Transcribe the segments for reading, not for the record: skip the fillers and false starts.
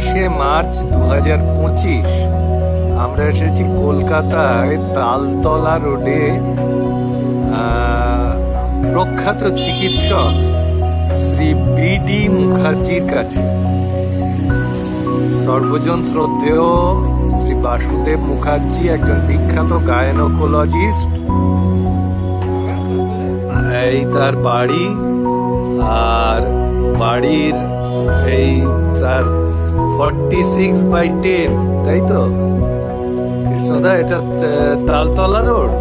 26 March 2025 আমরা এসেছি কলকাতায় তালতলা রোডে প্রখ্যাত চিকিৎসক শ্রী বি.ডি. মুখার্জির কাছে। সর্বজন শ্রদ্ধেয় শ্রী বাসুদেব মুখার্জি একজন বিখ্যাত গায়নোকোলজিস্ট। এই তার বাড়ি, আর বাড়ির এই তার 46/10, তাই তো কৃষ্ণদা? এটা তালতলা রোড।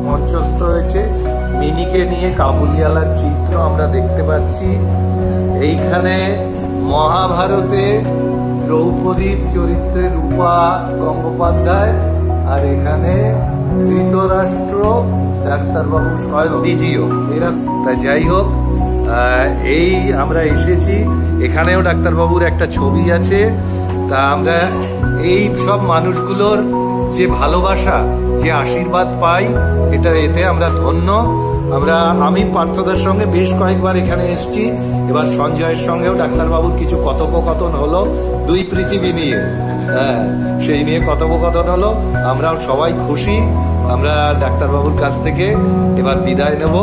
মঞ্চস্থ হয়েছে মিনিকে নিয়ে কাবুলিওয়ালার চিত্র আমরা দেখতে পাচ্ছি। এইখানে মহাভারতে দ্রৌপদীর চরিত্রে রূপা গঙ্গোপাধ্যায়, আর এখানে ধৃতরাষ্ট্র ডাক্তারবাবু স্বয়ং ডিজিও এরা। যাই হোক, এই আমরা এসেছি, এখানেও ডাক্তারবাবুর একটা ছবি আছে। তা আমরা এই সব মানুষগুলোর যে ভালোবাসা, যে আশীর্বাদ পাই, এতে আমরা ধন্য। আমি পার্থদার সঙ্গে বেশ কয়েকবার এখানে এসেছি। এবার সঞ্জয়ের সঙ্গেও ডাক্তারবাবুর কিছু কথোপকথন হলো, দুই পৃথিবী নিয়ে, সেই নিয়ে কথোপকথন হলো। আমরাও সবাই খুশি। আমরা ডাক্তারবাবুর কাছ থেকে এবার বিদায় নেব।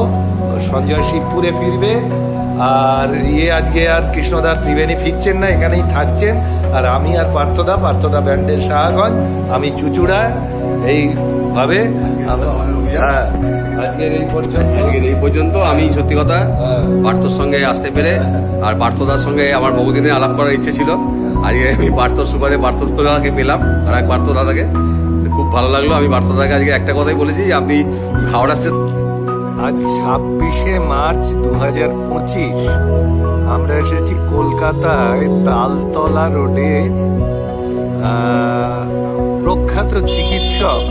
সঞ্জয় শিবপুরে ফিরবে, আর আজকে আর কৃষ্ণদা ত্রিবেণী ফিরছেন না, এখানেই থাকছেন। আর আমি আর পার্থদা ব্যান্ডেল শাহগঞ্জ, আমি চুচুড়া। এইভাবে আজকের এই পর্যন্ত। আমি সত্যি কথা পার্থর সঙ্গে আসতে পেরে, আর পার্থদার সঙ্গে আমার বহুদিনের আলাপ করার ইচ্ছে ছিল। আজকে আমি পার্থর সুবাদে পার্থদাকে পেলাম, আর এক পার্থদাকে খুব ভালো লাগলো। আমি পার্থদাকে আজকে একটা কথাই বলেছি, আপনি হাওড়া স্টেশন। আজ 26 মার্চ 2025 আমরা এসেছি কলকাতায় তালতলা রোডে প্রখ্যাত চিকিৎসক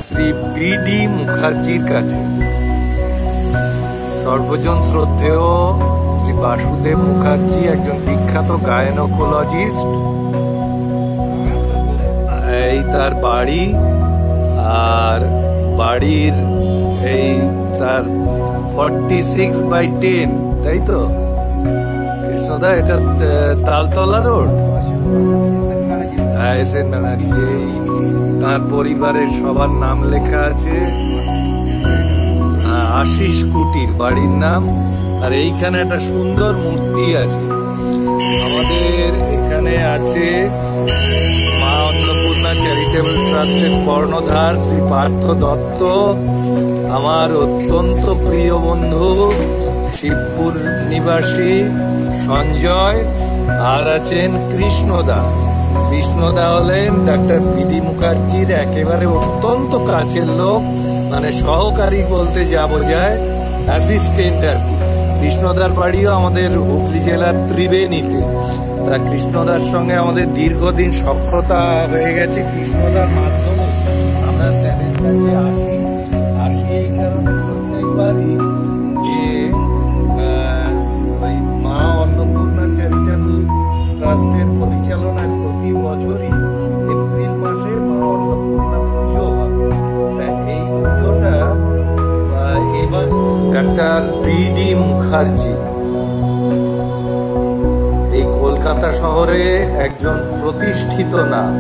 শ্রী বি.ডি. মুখার্জির কাছে। সর্বজন শ্রদ্ধেয় শ্রী বাসুদেব মুখার্জি একজন বিখ্যাত গায়নোকোলজিস্ট। এই তার বাড়ি, আর বাড়ির এই তার 46/10, তাই তো কৃষ্ণদা? এটা তালতলা রোড। তার পরিবারের সবার নাম লেখা আছে। আশিস কুটির বাড়ির নাম। আর এইখানে একটা সুন্দর মূর্তি আছে। আমাদের এখানে আছে মা অন্নপূর্ণা চ্যারিটেবল ট্রাস্টের কর্ণধার শ্রী পার্থ দত্ত, আমার অত্যন্ত প্রিয় বন্ধু শিবপুর নিবাসী সঞ্জয়, আর আছেন কৃষ্ণদা। কৃষ্ণদা হলেন ডাক্তার বি.ডি. মুখার্জির একেবারে অত্যন্ত কাছের লোক, মানে সহকারী বলতে যা বোঝায়, অ্যাসিস্ট্যান্ট আর কি। কৃষ্ণদার বাড়িও আমাদের হুগলি জেলার ত্রিবেণীতে। তা কৃষ্ণদার সঙ্গে আমাদের দীর্ঘদিন সখ্যতা হয়ে গেছে। কৃষ্ণদার মাধ্যমে আমরা স্যারের কাছে আসি এই কারণে প্রত্যেকবারই যে ওই মা অন্নপূর্ণা চ্যারিটেবল ট্রাস্টের পরিচালনায় প্রতি বছরই এপ্রিল মাসে মা অন্নপূর্ণা পুজো হয়। এই পুজোটা এবার ডাক্তার বি.ডি. মুখার্জি এই কলকাতা শহরে একজন প্রতিষ্ঠিত নাম,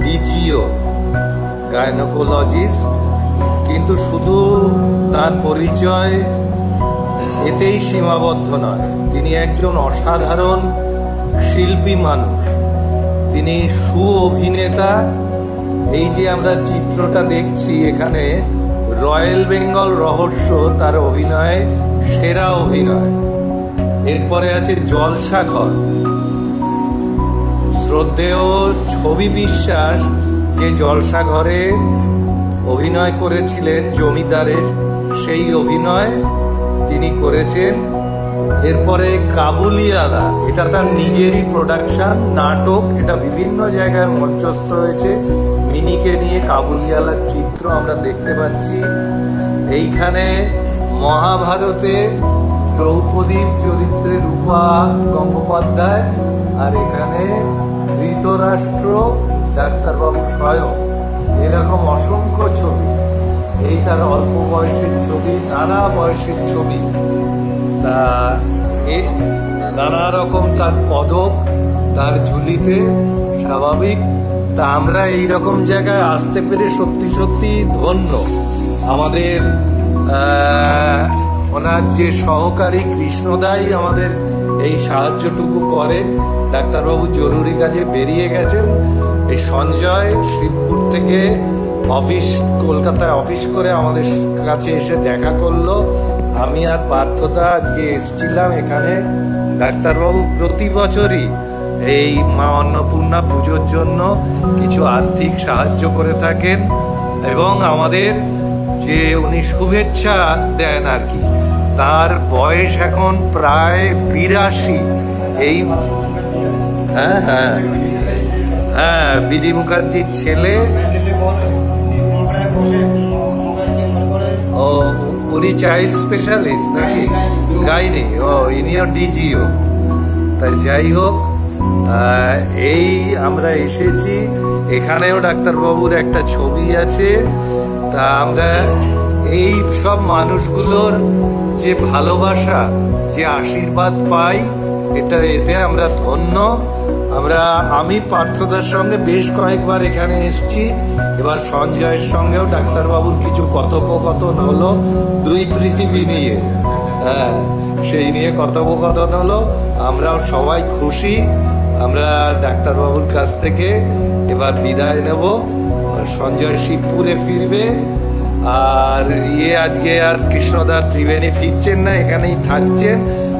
ডিজিও গায়নোকোলজিস্ট। কিন্তু শুধু তার পরিচয় এতেই সীমাবদ্ধ নয়, তিনি একজন অসাধারণ শিল্পী মানুষ। তিনি সুঅভিনেতা। এই যে আমরা চিত্রটা দেখছি এখানে, রয়্যাল বেঙ্গল রহস্য, তার অভিনয় সেরা অভিনয়। এরপরে আছে জলসাঘর, শ্রদ্ধেয় ছবি বিশ্বাস, যে জলসাঘরে অভিনয় করেছিলেন জমিদারের, সেই অভিনয় তিনি করেছেন। এরপরে কাবুলিওয়ালা, এটা তার নিজেরই প্রোডাকশন নাটক, এটা বিভিন্ন জায়গায় মঞ্চস্থ হয়েছে। মিনিকে নিয়ে কাবুলিওয়ালার চিত্র আমরা দেখতে পাচ্ছি। এইখানে মহাভারতে দ্রৌপদীর চরিত্রে রূপা গঙ্গোপাধ্যায়, আর এখানে ধৃতরাষ্ট্র ডাক্তারবাবু স্বয়ং, এরকম অসংখ্য ছবি। এই তার অল্প বয়সের ছবি, নানা বয়সের ছবি, তা নানা রকম তার পদক তার ঝুলিতে, স্বাভাবিক। তা আমরা এইরকম জায়গায় আসতে পেরে সত্যি সত্যি ধন্য। আমাদের ওনার যে সহকারী কৃষ্ণদাই আমাদের এই সাহায্যটুকু করেন। ডাক্তারবাবু জরুরি কাজে বেরিয়ে গেছেন। এই সঞ্জয় শিবপুর থেকে কলকাতায় অফিস করে আমাদের কাছে এসে দেখা করলো। আমি আর পার্থদা আজকে এসেছিলাম এখানে। ডাক্তারবাবু প্রতি বছরই এই মা অন্নপূর্ণা পুজোর জন্য কিছু আর্থিক সাহায্য করে থাকেন, এবং আমাদের যে উনি শুভেচ্ছা দেন আর কি। তার বয়স এখন প্রায় 82। এই বিডি মুখার্জির ছেলে। ও উনি চাইল্ড স্পেশালিস্ট নাকি? গাইনি। ও ইনিও ডিজিও। তাই যাই হোক, এই আমরা এসেছি, এখানেও ডাক্তারবাবুর একটা ছবি আছে। তা আমরা এই সব মানুষগুলোর যে ভালোবাসা, যে আশীর্বাদ পাই, এতে আমরা ধন্য। আমি পার্থদার সঙ্গে বেশ কয়েকবার এখানে এসেছি। এবার সঞ্জয়ের সঙ্গেও ডাক্তারবাবুর কিছু কথোপকথন হলো, দুই পৃথিবী নিয়ে। সেই নিয়ে কথোপকথন হলো। আমরাও সবাই খুশি। আমরা ডাক্তারবাবুর কাছ থেকে এবার বিদায় নেব। সঞ্জয় শিবপুরে ফিরবে। আর আজকে আর কৃষ্ণদা ত্রিবেণী ফিরছেন না, এখানেই থাকছেন।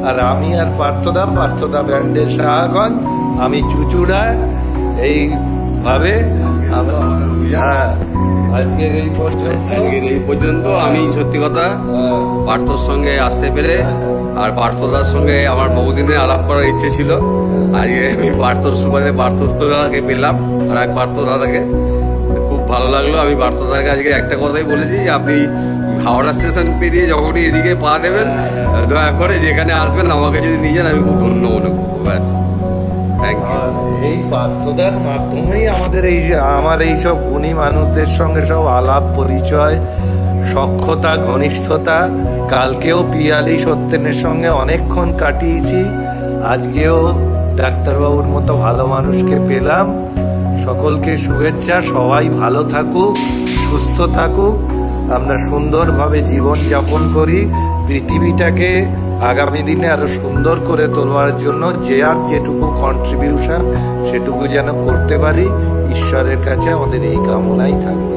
আর আমি আর পার্থদা ব্যান্ডের শাহগঞ্জ, আমি চুচুড়া। এইভাবে আজকের এই পর্যন্ত আমি সত্যি কথা পার্থর সঙ্গে আসতে পেরে, আর পার্থদার সঙ্গে আমার বহুদিনের আলাপ করার ইচ্ছে ছিল। আজকে আমি পার্থর সুবাদে পার্থদাকে পেলাম, আর এক পার্থ দাদাকে খুব ভালো লাগলো। আমি পার্থদাকে আজকে একটা কথাই বলেছি, আপনি হাওড়া স্টেশন পেরিয়ে যখনই এদিকে পা দেবেন, দয়া করে যেখানে আসবেন আমাকে যদি নিয়ে যান, আমি খুব ধন্য মনে করবো। ব্যাস, এই পার্থদার মাধ্যমেই আমার এইসব গুণী মানুষদের সঙ্গে সব আলাপ পরিচয়, সখ্যতা, ঘনিষ্ঠতা। কালকেও পিয়ালি সত্যেনের সঙ্গে অনেকক্ষণ কাটিয়েছি। আজকেও ডাক্তারবাবুর মতো ভালো মানুষকে পেলাম। সকলকে শুভেচ্ছা। সবাই ভালো থাকুক, সুস্থ থাকুক, আমরা সুন্দরভাবে জীবন যাপন করি। পৃথিবীটাকে আগামী দিনে আরো সুন্দর করে তোলার জন্য যে আর যেটুকু কন্ট্রিবিউশন, সেটুকু যেন করতে পারি। ঈশ্বরের কাছে আমাদের এই কামনাই থাকবে।